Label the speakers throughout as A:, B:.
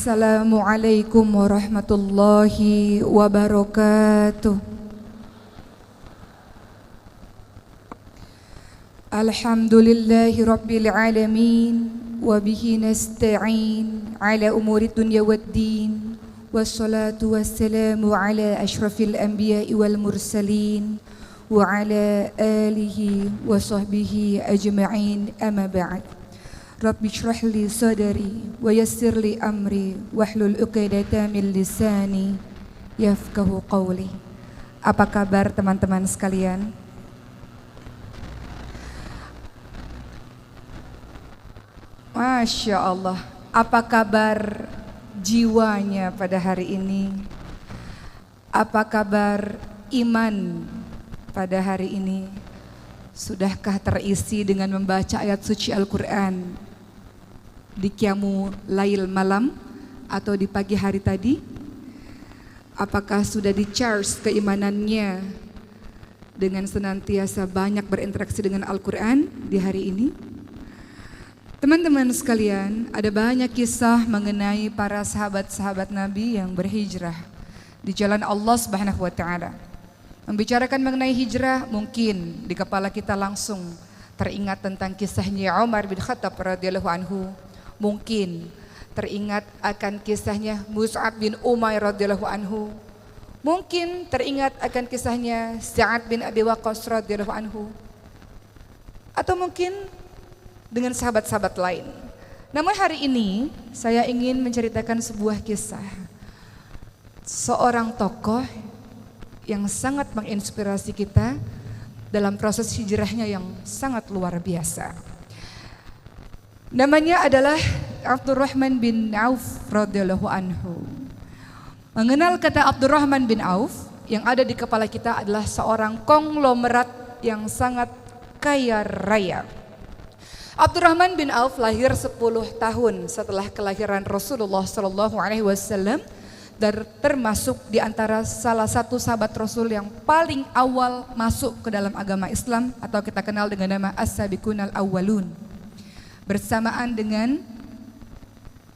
A: Assalamualaikum warahmatullahi wabarakatuh. Alhamdulillahi rabbil alamin, wabihi nasta'in ala umuri dunya waddin, wassalatu wassalamu ala ashrafil anbiya'i wal mursalin, wa ala alihi wa sahbihi ajma'in, amma ba'd. Rabbi shrah li sadri wa yassir li amri wahlul 'uqdatam min lisani yafqahu qawli. Apa kabar teman-teman sekalian? Masya Allah, apa kabar jiwanya pada hari ini? Apa kabar iman pada hari ini? Sudahkah terisi dengan membaca ayat suci Al-Quran di qiyamu lail malam atau di pagi hari tadi? Apakah sudah di-charge keimanannya dengan senantiasa banyak berinteraksi dengan Al-Quran di hari ini? Teman-teman sekalian, ada banyak kisah mengenai para sahabat-sahabat Nabi yang berhijrah di jalan Allah Subhanahu wa Ta'ala. Membicarakan mengenai hijrah, mungkin di kepala kita langsung teringat tentang kisahnya Umar bin Khattab radhiyallahu anhu. Mungkin teringat akan kisahnya Mus'ab bin Umair radhiyallahu anhu. Mungkin teringat akan kisahnya Sa'ad bin Abi Waqqas radhiyallahu anhu. Atau mungkin dengan sahabat-sahabat lain. Namun hari ini saya ingin menceritakan sebuah kisah seorang tokoh yang sangat menginspirasi kita dalam proses hijrahnya yang sangat luar biasa. Namanya adalah Abdurrahman bin Auf radhiyallahu anhu. Mengenal kata Abdurrahman bin Auf, yang ada di kepala kita adalah seorang konglomerat yang sangat kaya raya. Abdurrahman bin Auf lahir 10 tahun setelah kelahiran Rasulullah SAW dan termasuk di antara salah satu sahabat Rasul yang paling awal masuk ke dalam agama Islam atau kita kenal dengan nama As-Sabiqunal Awwalun. Bersamaan dengan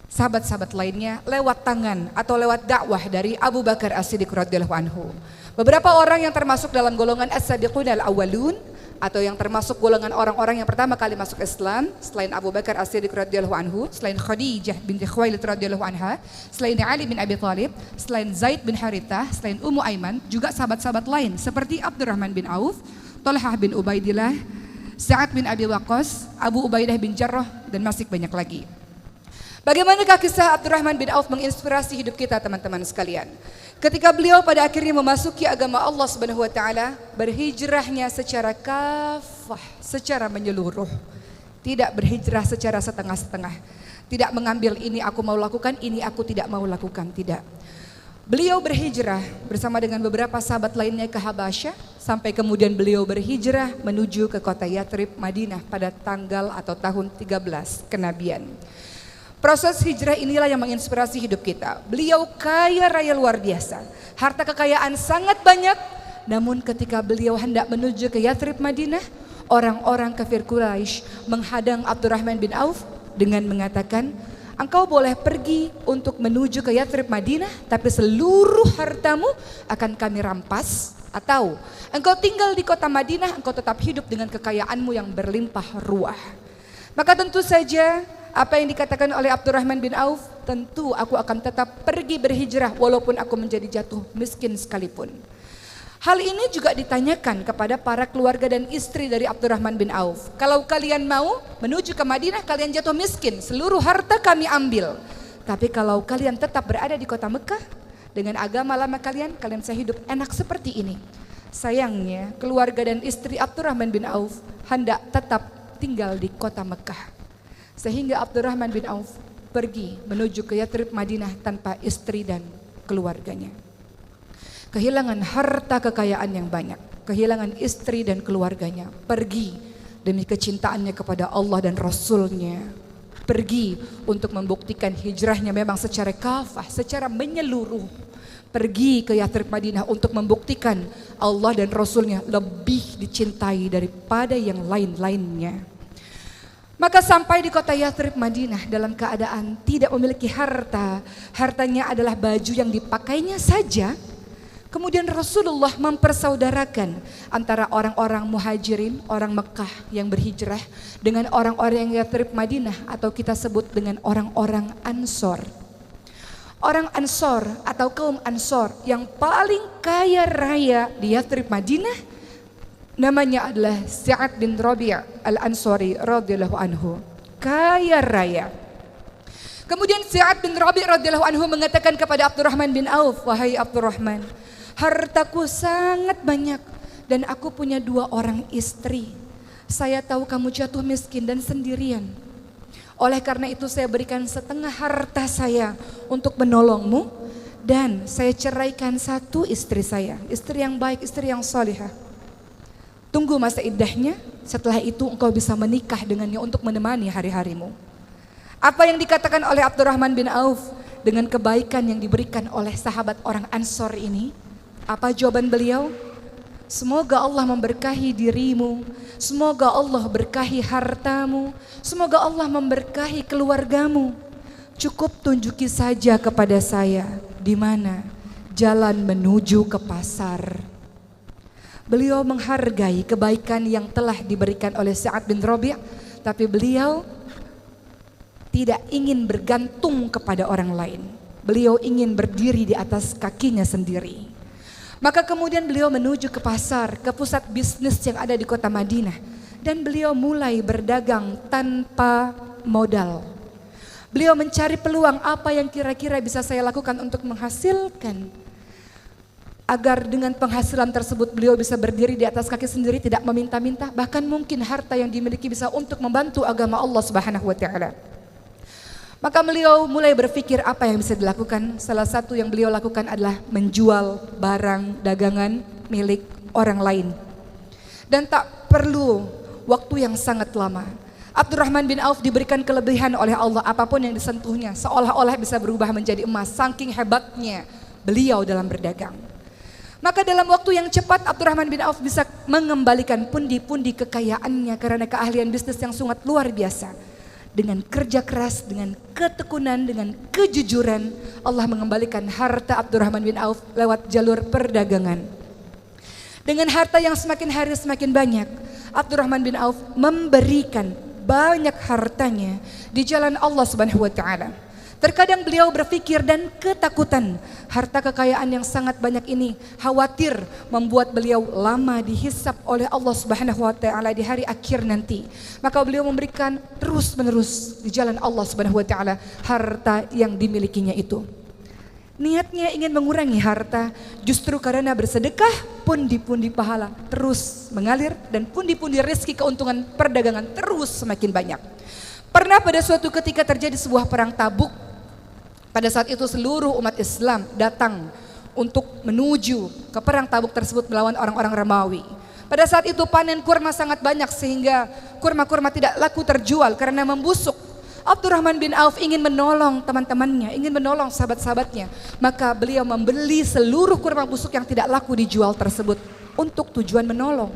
A: sahabat-sahabat lainnya lewat tangan atau lewat dakwah dari Abu Bakar As-Siddiq radhiyallahu anhu. Beberapa orang yang termasuk dalam golongan As-Sabiqunal Awwalun atau yang termasuk golongan orang-orang yang pertama kali masuk Islam selain Abu Bakar As-Siddiq radhiyallahu anhu, selain Khadijah binti Khuwailid radhiyallahu anha, selain Ali bin Abi Thalib, selain Zaid bin Harithah, selain Ummu Aiman, juga sahabat-sahabat lain seperti Abdurrahman bin Auf, Talhah bin Ubaidillah, Sa'ad bin Abi Waqqas, Abu Ubaidah bin Jarrah, dan masih banyak lagi. Bagaimanakah kisah Abdurrahman bin Auf menginspirasi hidup kita teman-teman sekalian? Ketika beliau pada akhirnya memasuki agama Allah Subhanahu wa Ta'ala, berhijrahnya secara kafah, secara menyeluruh. Tidak berhijrah secara setengah-setengah. Tidak mengambil ini aku mau lakukan, ini aku tidak mau lakukan, tidak. Beliau berhijrah bersama dengan beberapa sahabat lainnya ke Habasyah, sampai kemudian beliau berhijrah menuju ke kota Yathrib, Madinah pada tanggal atau tahun 13 kenabian. Proses hijrah inilah yang menginspirasi hidup kita. Beliau kaya raya luar biasa, harta kekayaan sangat banyak. Namun ketika beliau hendak menuju ke Yathrib, Madinah, orang-orang kafir Quraisy menghadang Abdurrahman bin Auf dengan mengatakan, engkau boleh pergi untuk menuju ke Yathrib, Madinah, tapi seluruh hartamu akan kami rampas. Atau engkau tinggal di kota Madinah, engkau tetap hidup dengan kekayaanmu yang berlimpah ruah. Maka tentu saja apa yang dikatakan oleh Abdurrahman bin Auf, tentu aku akan tetap pergi berhijrah walaupun aku menjadi jatuh miskin sekalipun. Hal ini juga ditanyakan kepada para keluarga dan istri dari Abdurrahman bin Auf. Kalau kalian mau menuju ke Madinah, kalian jatuh miskin, seluruh harta kami ambil. Tapi kalau kalian tetap berada di kota Mekah dengan agama lama kalian, kalian bisa hidup enak seperti ini. Sayangnya keluarga dan istri Abdurrahman bin Auf hendak tetap tinggal di kota Mekah. Sehingga Abdurrahman bin Auf pergi menuju ke Yathrib, Madinah tanpa istri dan keluarganya. Kehilangan harta kekayaan yang banyak, kehilangan istri dan keluarganya, pergi demi kecintaannya kepada Allah dan Rasulnya, pergi untuk membuktikan hijrahnya memang secara kafah, secara menyeluruh, pergi ke Yathrib, Madinah untuk membuktikan Allah dan Rasulnya lebih dicintai daripada yang lain-lainnya. Maka sampai di kota Yathrib Madinah dalam keadaan tidak memiliki harta. Hartanya adalah baju yang dipakainya saja. Kemudian Rasulullah mempersaudarakan antara orang-orang muhajirin, orang Mekah yang berhijrah dengan orang-orang yang Yathrib Madinah atau kita sebut dengan orang-orang Ansor. Orang Ansor atau kaum Ansor yang paling kaya raya di Yathrib Madinah namanya adalah Sa'ad bin Rabi' al-Ansari radhiyallahu anhu. Kaya raya. Kemudian Sa'ad bin Rabi' radhiyallahu anhu mengatakan kepada Abdurrahman bin Auf, "Wahai Abdurrahman, hartaku sangat banyak dan aku punya 2 orang istri. Saya tahu kamu jatuh miskin dan sendirian. Oleh karena itu saya berikan setengah harta saya untuk menolongmu dan saya ceraikan 1 istri saya, istri yang baik, istri yang salihah. Tunggu masa iddahnya, setelah itu engkau bisa menikah dengannya untuk menemani hari-harimu." Apa yang dikatakan oleh Abdurrahman bin Auf dengan kebaikan yang diberikan oleh sahabat orang Ansor ini? Apa jawaban beliau? "Semoga Allah memberkahi dirimu, semoga Allah berkahi hartamu, semoga Allah memberkahi keluargamu. Cukup tunjuki saja kepada saya di mana jalan menuju ke pasar." Beliau menghargai kebaikan yang telah diberikan oleh Sa'ad bin Rabi', tapi beliau tidak ingin bergantung kepada orang lain. Beliau ingin berdiri di atas kakinya sendiri. Maka kemudian beliau menuju ke pasar, ke pusat bisnis yang ada di kota Madinah. Dan beliau mulai berdagang tanpa modal. Beliau mencari peluang apa yang kira-kira bisa saya lakukan untuk menghasilkan. Agar dengan penghasilan tersebut beliau bisa berdiri di atas kaki sendiri, tidak meminta-minta. Bahkan mungkin harta yang dimiliki bisa untuk membantu agama Allah Subhanahu wa ta'ala. Maka beliau mulai berpikir apa yang bisa dilakukan. Salah satu yang beliau lakukan adalah menjual barang dagangan milik orang lain. Dan tak perlu waktu yang sangat lama, Abdurrahman bin Auf diberikan kelebihan oleh Allah. Apapun yang disentuhnya seolah-olah bisa berubah menjadi emas. Saking hebatnya beliau dalam berdagang. Maka dalam waktu yang cepat Abdurrahman bin Auf bisa mengembalikan pundi-pundi kekayaannya karena keahlian bisnis yang sangat luar biasa. Dengan kerja keras, dengan ketekunan, dengan kejujuran, Allah mengembalikan harta Abdurrahman bin Auf lewat jalur perdagangan. Dengan harta yang semakin hari semakin banyak, Abdurrahman bin Auf memberikan banyak hartanya di jalan Allah Subhanahu wa ta'ala. Terkadang beliau berpikir dan ketakutan, harta kekayaan yang sangat banyak ini khawatir membuat beliau lama dihisap oleh Allah Subhanahu wa ta'ala di hari akhir nanti. Maka beliau memberikan terus-menerus di jalan Allah Subhanahu wa ta'ala harta yang dimilikinya itu. Niatnya ingin mengurangi harta, justru karena bersedekah pundi-pundi pahala terus mengalir dan pundi-pundi rezeki keuntungan perdagangan terus semakin banyak. Pernah pada suatu ketika terjadi sebuah perang Tabuk. Pada saat itu seluruh umat Islam datang untuk menuju ke perang Tabuk tersebut melawan orang-orang Romawi. Pada saat itu panen kurma sangat banyak sehingga kurma-kurma tidak laku terjual karena membusuk. Abdurrahman bin Auf ingin menolong teman-temannya, ingin menolong sahabat-sahabatnya. Maka beliau membeli seluruh kurma busuk yang tidak laku dijual tersebut untuk tujuan menolong.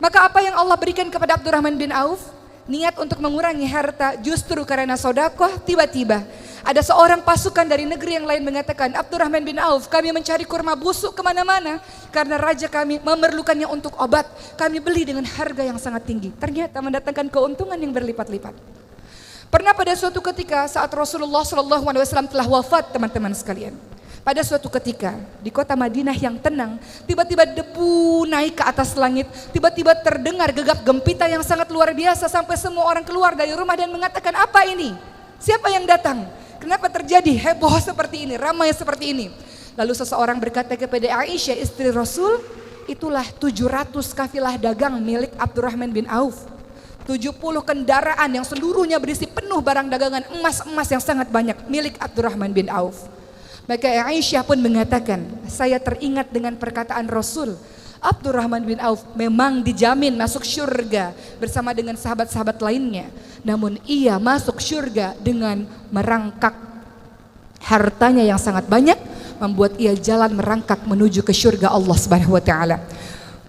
A: Maka apa yang Allah berikan kepada Abdurrahman bin Auf? Niat untuk mengurangi harta justru karena sodakoh. Tiba-tiba ada seorang pasukan dari negeri yang lain mengatakan, "Abdurrahman bin Auf, kami mencari kurma busuk kemana-mana karena raja kami memerlukannya untuk obat. Kami beli dengan harga yang sangat tinggi." Ternyata mendatangkan keuntungan yang berlipat-lipat. Pernah pada suatu ketika saat Rasulullah SAW telah wafat, teman-teman sekalian. Pada suatu ketika di kota Madinah yang tenang, tiba-tiba debu naik ke atas langit, tiba-tiba terdengar gegap gempita yang sangat luar biasa sampai semua orang keluar dari rumah dan mengatakan, "Apa ini? Siapa yang datang? Kenapa terjadi heboh seperti ini, ramai seperti ini?" Lalu seseorang berkata kepada Aisyah istri Rasul, "Itulah 700 kafilah dagang milik Abdurrahman bin Auf. 70 kendaraan yang seluruhnya berisi penuh barang dagangan emas-emas yang sangat banyak milik Abdurrahman bin Auf." Maka Aisyah pun mengatakan, "Saya teringat dengan perkataan Rasul, Abdurrahman bin Auf memang dijamin masuk syurga bersama dengan sahabat-sahabat lainnya. Namun ia masuk syurga dengan merangkak hartanya yang sangat banyak, membuat ia jalan merangkak menuju ke syurga Allah Subhanahu wa ta'ala."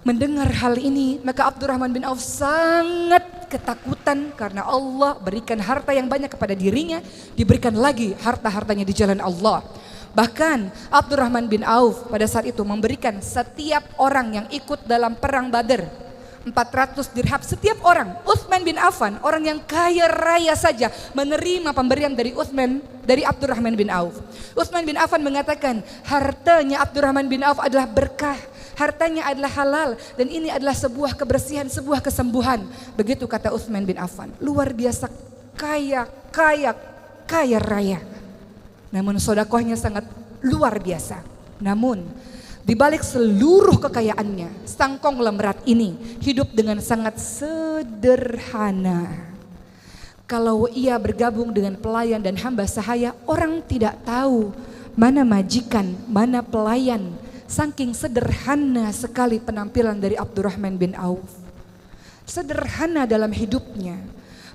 A: Mendengar hal ini, maka Abdurrahman bin Auf sangat ketakutan karena Allah berikan harta yang banyak kepada dirinya, diberikan lagi harta-hartanya di jalan Allah. Bahkan Abdurrahman bin Auf pada saat itu memberikan setiap orang yang ikut dalam perang Badar 400 dirham setiap orang. Utsman bin Affan, orang yang kaya raya saja, menerima pemberian dari Abdurrahman bin Auf. Utsman bin Affan mengatakan, hartanya Abdurrahman bin Auf adalah berkah, hartanya adalah halal, dan ini adalah sebuah kebersihan, sebuah kesembuhan. Begitu kata Utsman bin Affan. Luar biasa kaya raya. Namun sedekahnya sangat luar biasa. Namun di balik seluruh kekayaannya, sang konglomerat ini hidup dengan sangat sederhana. Kalau ia bergabung dengan pelayan dan hamba sahaya, orang tidak tahu mana majikan, mana pelayan. Saking sederhana sekali penampilan dari Abdurrahman bin Auf. Sederhana dalam hidupnya.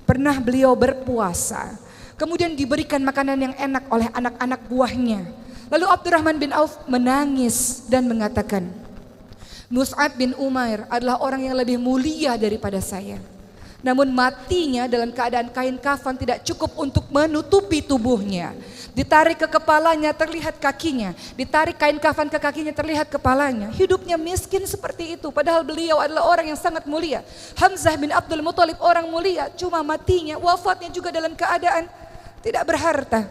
A: Pernah beliau berpuasa, kemudian diberikan makanan yang enak oleh anak-anak buahnya. Lalu Abdurrahman bin Auf menangis dan mengatakan, Mus'ab bin Umair adalah orang yang lebih mulia daripada saya. Namun matinya dalam keadaan kain kafan tidak cukup untuk menutupi tubuhnya. Ditarik ke kepalanya terlihat kakinya, ditarik kain kafan ke kakinya terlihat kepalanya. Hidupnya miskin seperti itu, padahal beliau adalah orang yang sangat mulia. Hamzah bin Abdul Muthalib orang mulia, cuma matinya, wafatnya juga dalam keadaan tidak berharta,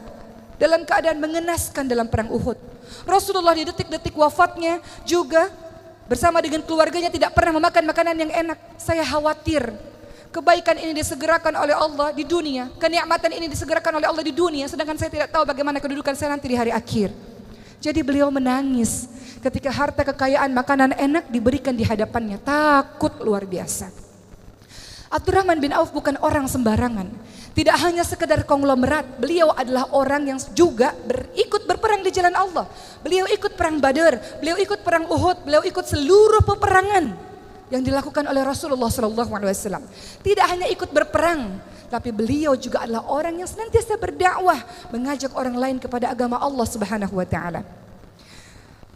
A: dalam keadaan mengenaskan dalam perang Uhud. Rasulullah di detik-detik wafatnya juga bersama dengan keluarganya tidak pernah memakan makanan yang enak. Saya khawatir kebaikan ini disegerakan oleh Allah di dunia, kenikmatan ini disegerakan oleh Allah di dunia, sedangkan saya tidak tahu bagaimana kedudukan saya nanti di hari akhir. Jadi beliau menangis ketika harta kekayaan makanan enak diberikan di hadapannya, takut luar biasa. Abdurrahman bin Auf bukan orang sembarangan. Tidak hanya sekedar konglomerat, beliau adalah orang yang juga ikut berperang di jalan Allah. Beliau ikut perang Badar, beliau ikut perang Uhud, beliau ikut seluruh peperangan yang dilakukan oleh Rasulullah SAW. Tidak hanya ikut berperang, tapi beliau juga adalah orang yang senantiasa berdakwah, mengajak orang lain kepada agama Allah Subhanahu wa taala.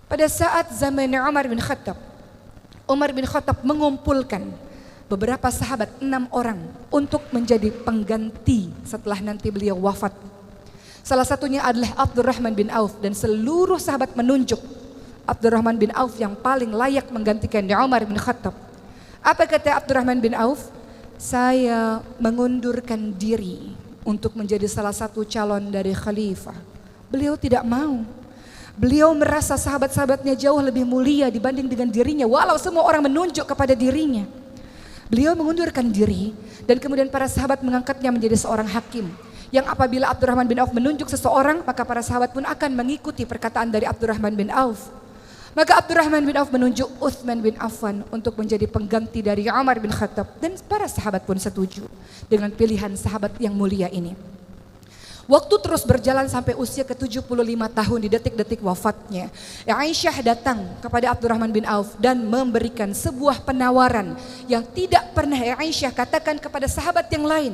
A: Pada saat zaman Umar bin Khattab mengumpulkan beberapa sahabat, 6 orang untuk menjadi pengganti setelah nanti beliau wafat. Salah satunya adalah Abdurrahman bin Auf, dan seluruh sahabat menunjuk Abdurrahman bin Auf yang paling layak menggantikan Umar bin Khattab. Apa kata Abdurrahman bin Auf? Saya mengundurkan diri untuk menjadi salah satu calon dari khalifah. Beliau tidak mau. Beliau merasa sahabat-sahabatnya jauh lebih mulia dibanding dengan dirinya, walau semua orang menunjuk kepada dirinya. Beliau mengundurkan diri, dan kemudian para sahabat mengangkatnya menjadi seorang hakim. Yang apabila Abdurrahman bin Auf menunjuk seseorang, maka para sahabat pun akan mengikuti perkataan dari Abdurrahman bin Auf. Maka Abdurrahman bin Auf menunjuk Utsman bin Affan untuk menjadi pengganti dari Umar bin Khattab, dan para sahabat pun setuju dengan pilihan sahabat yang mulia ini. Waktu terus berjalan sampai usia ke-75 tahun di detik-detik wafatnya. Aisyah datang kepada Abdurrahman bin Auf dan memberikan sebuah penawaran yang tidak pernah Aisyah katakan kepada sahabat yang lain.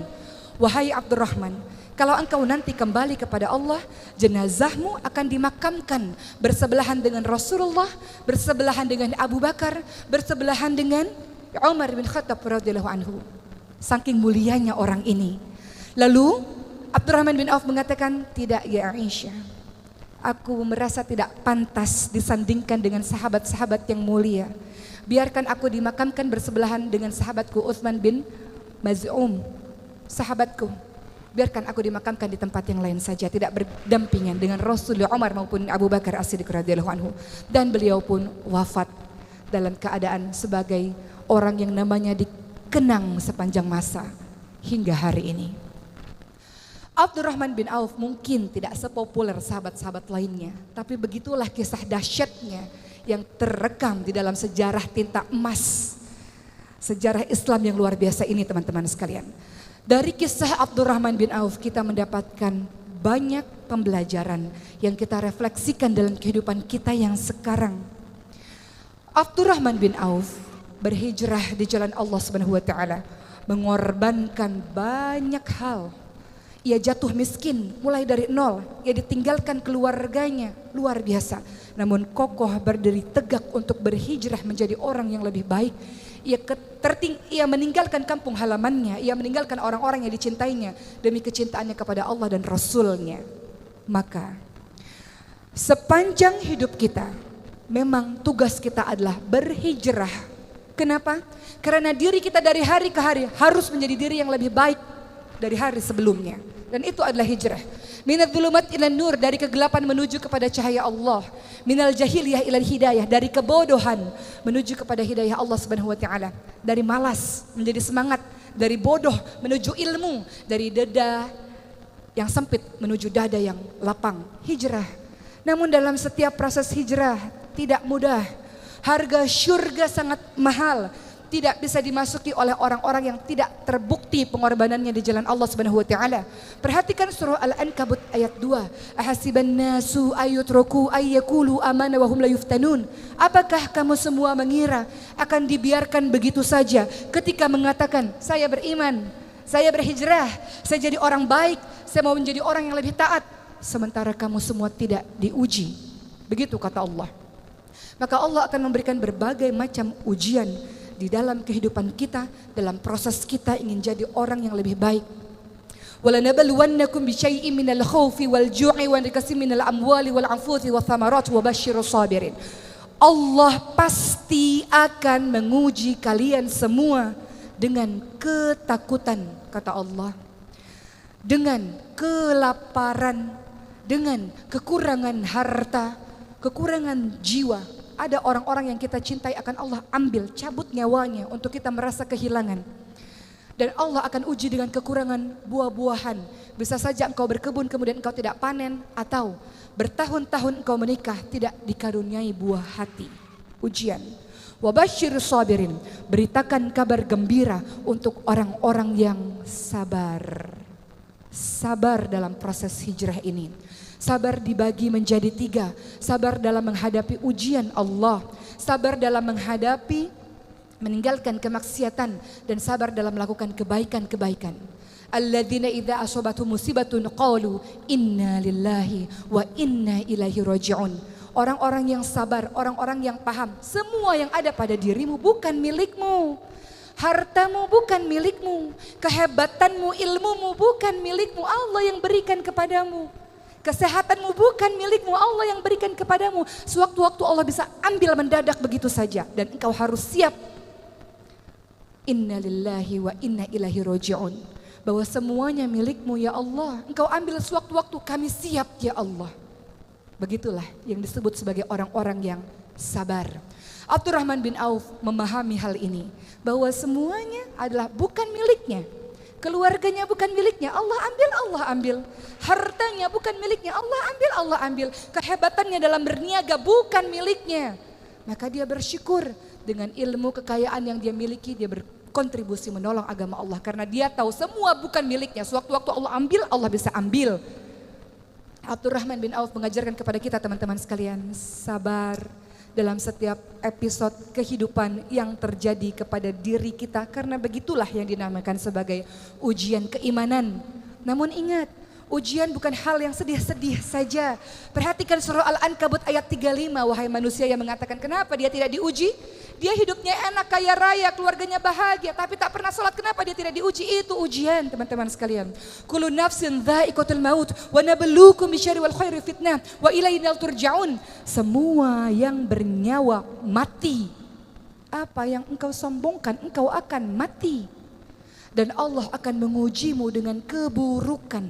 A: Wahai Abdurrahman, kalau engkau nanti kembali kepada Allah, jenazahmu akan dimakamkan bersebelahan dengan Rasulullah, bersebelahan dengan Abu Bakar, bersebelahan dengan Umar bin Khattab radhiyallahu anhu. Saking mulianya orang ini. Lalu Abdurrahman bin Auf mengatakan, tidak ya Aisyah, aku merasa tidak pantas disandingkan dengan sahabat-sahabat yang mulia. Biarkan aku dimakamkan bersebelahan dengan sahabatku Utsman bin Maz'um, sahabatku. Biarkan aku dimakamkan di tempat yang lain saja, tidak berdampingan dengan Rasulullah, Umar maupun Abu Bakar As-Siddiq radhiyallahu anhu. Dan beliau pun wafat dalam keadaan sebagai orang yang namanya dikenang sepanjang masa hingga hari ini. Abdurrahman bin Auf mungkin tidak sepopuler sahabat-sahabat lainnya, tapi begitulah kisah dahsyatnya yang terekam di dalam sejarah tinta emas, sejarah Islam yang luar biasa ini teman-teman sekalian. Dari kisah Abdurrahman bin Auf kita mendapatkan banyak pembelajaran yang kita refleksikan dalam kehidupan kita yang sekarang. Abdurrahman bin Auf berhijrah di jalan Allah Subhanahu wa taala, mengorbankan banyak hal. Ia jatuh miskin mulai dari nol, ia ditinggalkan keluarganya, luar biasa. Namun kokoh berdiri tegak untuk berhijrah menjadi orang yang lebih baik. Ia meninggalkan kampung halamannya, ia meninggalkan orang-orang yang dicintainya demi kecintaannya kepada Allah dan Rasulnya. Maka sepanjang hidup kita memang tugas kita adalah berhijrah. Kenapa? Karena diri kita dari hari ke hari harus menjadi diri yang lebih baik dari hari sebelumnya. Dan itu adalah hijrah. Minadz dzulumat ilan nur, dari kegelapan menuju kepada cahaya Allah. Minal jahiliyah ilal hidayah, dari kebodohan menuju kepada hidayah Allah Subhanahu wa taala. Dari malas menjadi semangat, dari bodoh menuju ilmu, dari dada yang sempit menuju dada yang lapang. Hijrah. Namun dalam setiap proses hijrah tidak mudah. Harga syurga sangat mahal. Tidak bisa dimasuki oleh orang-orang yang tidak terbukti pengorbanannya di jalan Allah Subhanahu wa taala. Perhatikan surah Al-Ankabut ayat 2. Ahasiban nasu ayyutraku ayyakulu amana wa hum la yuftanun. Apakah kamu semua mengira akan dibiarkan begitu saja ketika mengatakan saya beriman, saya berhijrah, saya jadi orang baik, saya mau menjadi orang yang lebih taat, sementara kamu semua tidak diuji. Begitu kata Allah. Maka Allah akan memberikan berbagai macam ujian di dalam kehidupan kita, dalam proses kita ingin jadi orang yang lebih baik. Walanabluwannakum bisyai'in minal khaufi wal ju'i wa naqsin minal amwali wal anfusi wath thamarat wa basyirus sabirin. Allah pasti akan menguji kalian semua dengan ketakutan, kata Allah, dengan kelaparan, dengan kekurangan harta, kekurangan jiwa. Ada orang-orang yang kita cintai akan Allah ambil, cabut nyawanya untuk kita merasa kehilangan. Dan Allah akan uji dengan kekurangan buah-buahan. Bisa saja engkau berkebun kemudian engkau tidak panen, atau bertahun-tahun engkau menikah tidak dikaruniai buah hati. Ujian. Wabasyirus sabirin, beritakan kabar gembira untuk orang-orang yang sabar. Sabar dalam proses hijrah ini. Sabar dibagi menjadi 3. Sabar dalam menghadapi ujian Allah, sabar dalam menghadapi meninggalkan kemaksiatan, dan sabar dalam melakukan kebaikan-kebaikan. Alladzina idza asabatuhum musibatun qalu inna lillahi wa inna ilaihi raji'un. Orang-orang yang sabar, orang-orang yang paham, semua yang ada pada dirimu bukan milikmu. Hartamu bukan milikmu, kehebatanmu, ilmumu bukan milikmu, Allah yang berikan kepadamu. Kesehatanmu bukan milikmu, Allah yang berikan kepadamu. Sewaktu-waktu Allah bisa ambil mendadak begitu saja, dan engkau harus siap. Inna lillahi wa inna ilaihi raji'un. Bahwa semuanya milikmu ya Allah. Engkau ambil sewaktu-waktu, kami siap ya Allah. Begitulah yang disebut sebagai orang-orang yang sabar. Abdurrahman bin Auf memahami hal ini, bahwa semuanya adalah bukan miliknya. Keluarganya bukan miliknya, Allah ambil. Hartanya bukan miliknya, Allah ambil. Kehebatannya dalam berniaga bukan miliknya. Maka dia bersyukur dengan ilmu kekayaan yang dia miliki, dia berkontribusi menolong agama Allah. Karena dia tahu semua bukan miliknya, sewaktu-waktu Allah ambil, Allah bisa ambil. Abdurrahman bin Auf mengajarkan kepada kita teman-teman sekalian, sabar dalam setiap episode kehidupan yang terjadi kepada diri kita, karena begitulah yang dinamakan sebagai ujian keimanan. Namun ingat, ujian bukan hal yang sedih-sedih saja. Perhatikan surah Al-Ankabut ayat 35, wahai manusia yang mengatakan kenapa dia tidak diuji? Dia hidupnya enak, kaya raya, keluarganya bahagia, tapi tak pernah sholat. Kenapa dia tidak diuji? Itu ujian teman-teman sekalian. Kullu nafsin dha'iqatul maut wa nabluukum bisyarri wal khairi fitnah wa ilaina turja'un. Semua yang bernyawa mati. Apa yang engkau sombongkan, engkau akan mati. Dan Allah akan mengujimu dengan keburukan,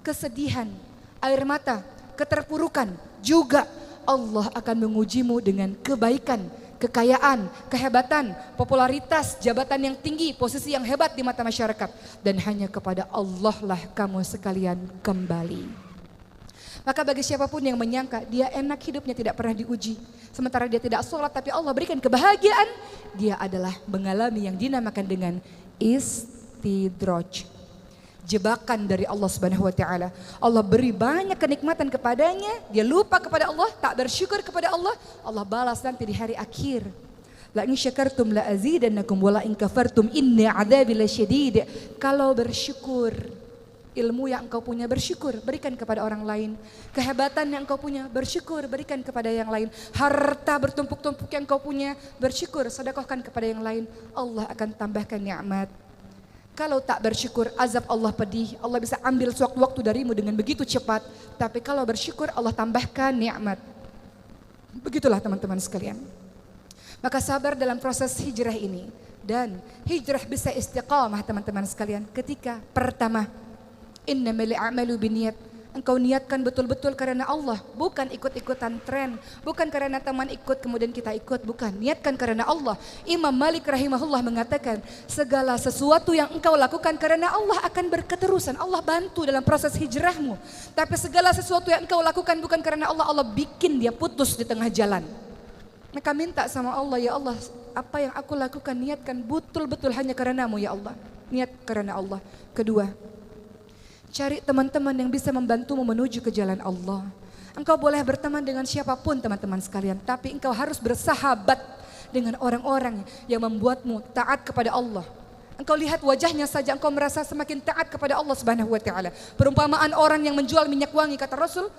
A: kesedihan, air mata, keterpurukan. Juga Allah akan mengujimu dengan kebaikan, kekayaan, kehebatan, popularitas, jabatan yang tinggi, posisi yang hebat di mata masyarakat. Dan hanya kepada Allah lah kamu sekalian kembali. Maka bagi siapapun yang menyangka dia enak hidupnya tidak pernah diuji, sementara dia tidak sholat tapi Allah berikan kebahagiaan, dia adalah mengalami yang dinamakan dengan istidraj. Jebakan dari Allah Subhanahu wa taala. Allah beri banyak kenikmatan kepadanya, dia lupa kepada Allah, tak bersyukur kepada Allah, Allah balas nanti di hari akhir. La in syakartum la azidannakum wa la in kafartum inna adzabi lasyadid. Kalau bersyukur, Ilmu yang engkau punya bersyukur, berikan kepada orang lain. Kehebatan yang engkau punya bersyukur, berikan kepada yang lain. Harta bertumpuk-tumpuk yang engkau punya bersyukur, sedekahkan kepada yang lain. Allah akan tambahkan nikmat. Kalau tak bersyukur, azab Allah pedih. Allah bisa ambil sewaktu-waktu darimu dengan begitu cepat. Tapi kalau bersyukur, Allah tambahkan nikmat. Begitulah teman-teman sekalian. Maka sabar dalam proses hijrah ini. Dan hijrah bisa istiqamah teman-teman sekalian. Ketika pertama, innamal a'malu binniyat. Engkau niatkan betul-betul karena Allah, bukan ikut-ikutan tren, bukan karena teman ikut kemudian kita ikut, bukan. Niatkan karena Allah. Imam Malik rahimahullah mengatakan, segala sesuatu yang engkau lakukan karena Allah akan berketerusan. Allah bantu dalam proses hijrahmu. Tapi segala sesuatu yang engkau lakukan bukan karena Allah, Allah bikin dia putus di tengah jalan. Maka minta sama Allah, ya Allah, apa yang aku lakukan niatkan betul-betul hanya karenamu ya Allah. Niat karena Allah. Kedua, cari teman-teman yang bisa membantumu menuju ke jalan Allah. Engkau boleh berteman dengan siapapun teman-teman sekalian, tapi engkau harus bersahabat dengan orang-orang yang membuatmu taat kepada Allah. Engkau lihat wajahnya saja engkau merasa semakin taat kepada Allah Subhanahu wa taala. Perumpamaan orang yang menjual minyak wangi, kata Rasul,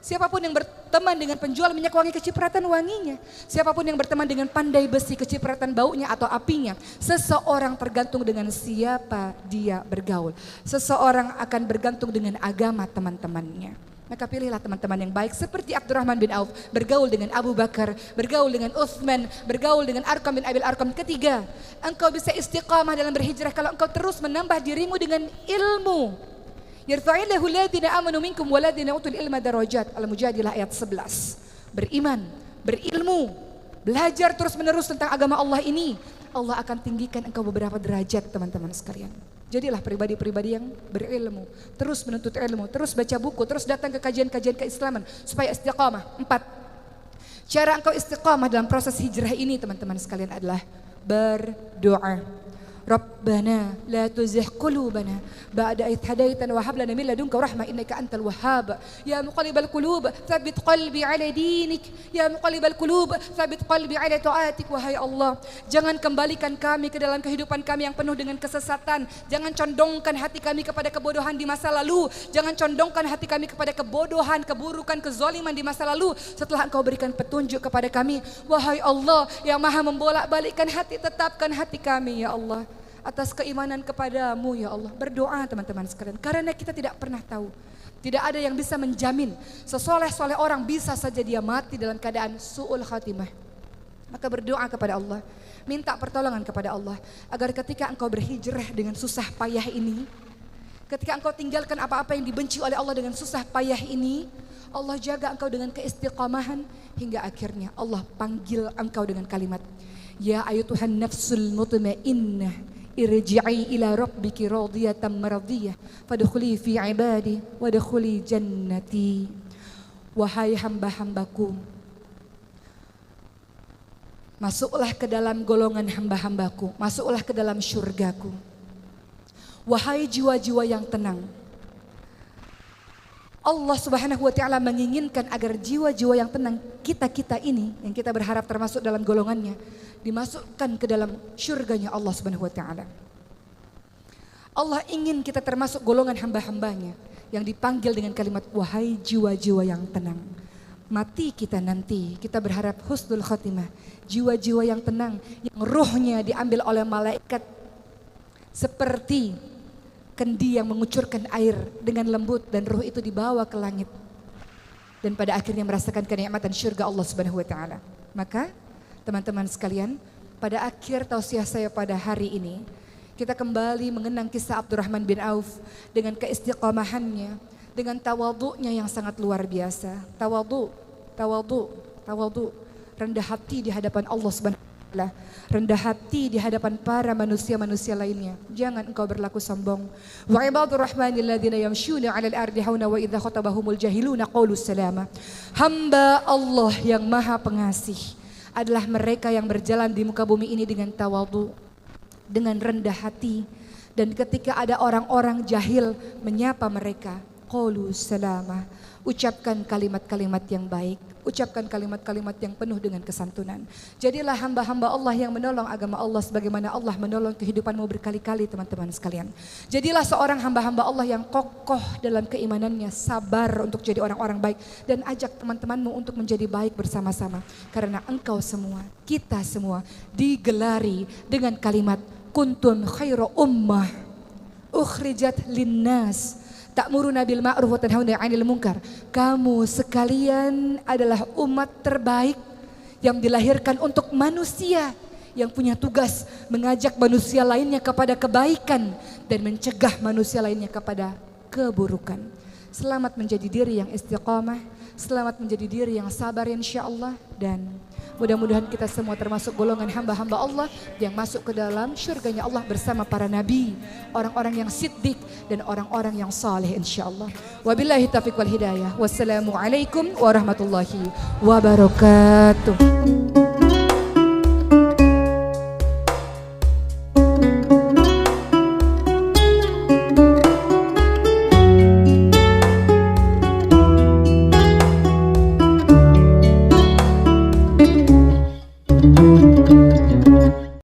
A: siapapun yang berteman dengan penjual minyak wangi, kecipratan wanginya. Siapapun yang berteman dengan pandai besi, kecipratan baunya atau apinya. Seseorang tergantung dengan siapa dia bergaul. Seseorang akan bergantung dengan agama teman-temannya. Maka pilihlah teman-teman yang baik seperti Abdurrahman bin Auf, bergaul dengan Abu Bakar, bergaul dengan Uthman, bergaul dengan Arqam bin Abil Arqam. Ketiga, engkau bisa istiqamah dalam berhijrah kalau engkau terus menambah dirimu dengan ilmu. Yarfa'illahu alladhina amanu minkum waladhina utul ilma darajat. Al-Mujadilah ayat 11. Beriman, berilmu, belajar terus-menerus tentang agama Allah ini, Allah akan tinggikan engkau beberapa derajat teman-teman sekalian. Jadilah pribadi-pribadi yang berilmu, terus menuntut ilmu, terus baca buku, terus datang ke kajian-kajian keislaman supaya istiqamah. 4. Cara engkau istiqamah dalam proses hijrah ini teman-teman sekalian adalah berdoa. Rabbana la tuzigh qulubana ba'da idh hadaitana wa hab lana min ladunka rahmah innaka antal wahhab. Ya muqallibal qulub tsabbit qalbi ala dinik. Ya muqallibal qulub tsabbit qalbi ala taatik. Wahai Allah, jangan kembalikan kami ke dalam kehidupan kami yang penuh dengan kesesatan. Jangan condongkan hati kami kepada kebodohan di masa lalu. Jangan condongkan hati kami kepada kebodohan, keburukan, kezaliman di masa lalu. Setelah Engkau berikan petunjuk kepada kami, wahai Allah yang Maha membolak-balikkan hati, tetapkan hati kami ya Allah atas keimanan kepadamu ya Allah. Berdoa teman-teman sekalian, karena kita tidak pernah tahu. Tidak ada yang bisa menjamin sesoleh-soleh orang bisa saja dia mati dalam keadaan su'ul khatimah. Maka berdoa kepada Allah, minta pertolongan kepada Allah agar ketika engkau berhijrah dengan susah payah ini, ketika engkau tinggalkan apa-apa yang dibenci oleh Allah dengan susah payah ini, Allah jaga engkau dengan keistiqamahan hingga akhirnya Allah panggil engkau dengan kalimat, ya ayyuhan nafsul mutmainnah irji'i ila rabbiki radiyatan maradiyah fadkhuli fi ibadi wadkhuli jannati. Wahai hamba-hambaku, masuklah ke dalam golongan hamba-hambaku, masuklah ke dalam syurgaku. Wahai jiwa-jiwa yang tenang, Allah Subhanahu wa taala menginginkan agar jiwa-jiwa yang tenang kita-kita ini, yang kita berharap termasuk dalam golongannya, dimasukkan ke dalam syurganya Allah Subhanahu wa taala. Allah ingin kita termasuk golongan hamba-hambanya yang dipanggil dengan kalimat wahai jiwa-jiwa yang tenang. Mati kita nanti, kita berharap husnul khatimah. Jiwa-jiwa yang tenang, yang ruhnya diambil oleh malaikat seperti kendi yang mengucurkan air dengan lembut, dan ruh itu dibawa ke langit dan pada akhirnya merasakan kenikmatan syurga Allah Subhanahu wa taala. Maka teman-teman sekalian, pada akhir tausiah saya pada hari ini, kita kembali mengenang kisah Abdurrahman bin Auf dengan keistiqamahannya, dengan tawadhu'nya yang sangat luar biasa. Tawadhu, rendah hati di hadapan Allah Subhanahu wa taala, rendah hati di hadapan para manusia-manusia lainnya. Jangan engkau berlaku sombong. Wa ibadur rahmanil ladzina yamshuna 'alal ardi hauna wa idza khatabahumul jahiluna qalu salama. Hamba Allah yang Maha Pengasih adalah mereka yang berjalan di muka bumi ini dengan tawadhu, dengan rendah hati, dan ketika ada orang-orang jahil menyapa mereka, qalu salama, ucapkan kalimat-kalimat yang baik. Ucapkan kalimat-kalimat yang penuh dengan kesantunan. Jadilah hamba-hamba Allah yang menolong agama Allah sebagaimana Allah menolong kehidupanmu berkali-kali teman-teman sekalian. Jadilah seorang hamba-hamba Allah yang kokoh dalam keimanannya, sabar untuk jadi orang-orang baik, dan ajak teman-temanmu untuk menjadi baik bersama-sama. Karena engkau semua, kita semua digelari dengan kalimat kuntum khairu ummah ukhrijat linnas ta'muruna bil ma'ruf wa tanhauna 'anil munkar. Kamu sekalian adalah umat terbaik yang dilahirkan untuk manusia, yang punya tugas mengajak manusia lainnya kepada kebaikan dan mencegah manusia lainnya kepada keburukan. Selamat menjadi diri yang istiqamah, selamat menjadi diri yang sabar insyaallah, dan mudah-mudahan kita semua termasuk golongan hamba-hamba Allah yang masuk ke dalam syurganya Allah bersama para nabi, orang-orang yang siddiq dan orang-orang yang saleh insyaallah. Wabillahi taufiq wal hidayah. Wassalamualaikum warahmatullahi wabarakatuh.